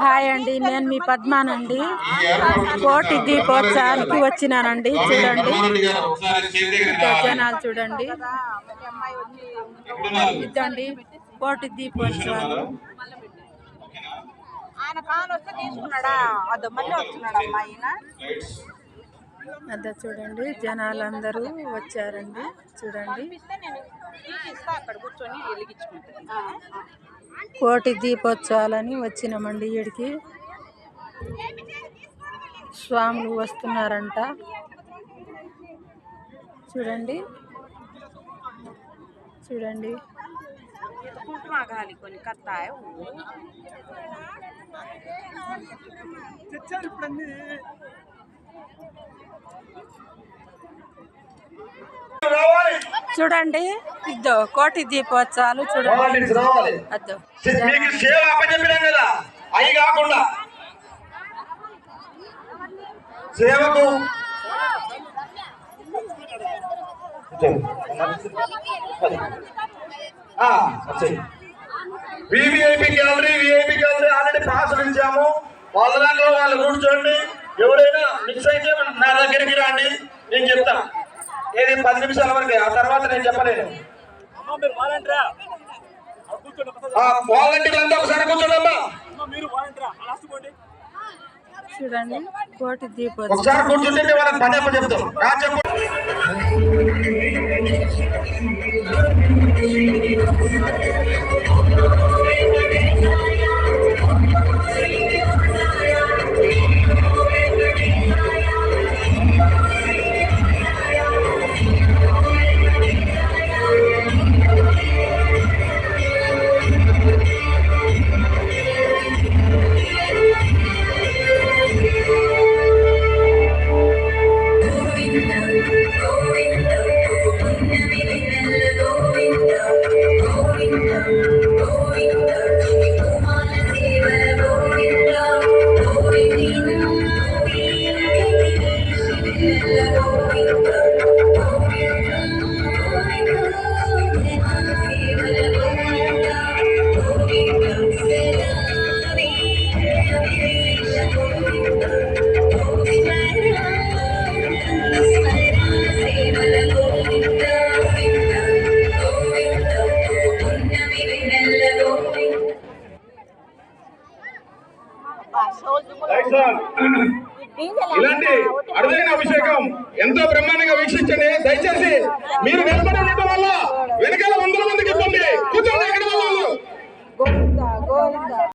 Hi అండి, నేను మీ పద్మానండి. కోటి దీపోత్సవానికి వచ్చినానండి. చూడండి జనాలు చూడండి. ఇదండి కోటి దీపోత్సవాలు. అదే చూడండి జనాలందరూ వచ్చారండి. చూడండి కోటి దీపోత్సవాలని వచ్చినామండి. ఈడికి స్వాములు వస్తున్నారంట. చూడండి చూడండి చూడండి ఇద్దో కోటి దీపోత్సవాలు చూడండి. అద్దో మీకు సేవ అప్పచెప్పినాం కదా, అవి కాకుండా సేవకు వివిఐపి గ్యాలరీ ఆల్రెడీ పాస్ ఇచ్చాము. వాళ్ళ దాంట్లో వాళ్ళు కూర్చోండి. ఎవరైనా మిక్స్ అయితే నా దగ్గరికి రండి, నేను చెప్తాను. ఏది 10 నిమిషాల వరకే, ఆ తర్వాత నేను చెప్పలేను. వాలంటీర్లు అంతా ఒకసారి కూర్చోండమ్మా. చూడండి కోటి దీపోత్సవం ఒకసారి కూర్చుంటే వాళ్ళకి పని అప్ప చెప్తాం. చెప్పు. ఇలాంటి అరుదైన అభిషేకం ఎంతో బ్రహ్మాండంగా వీక్షించండి. దయచేసి మీరు నిలబడి ఉండటం వల్ల వెనకాల 100 మందికి ఇబ్బంది. కూర్చోండి.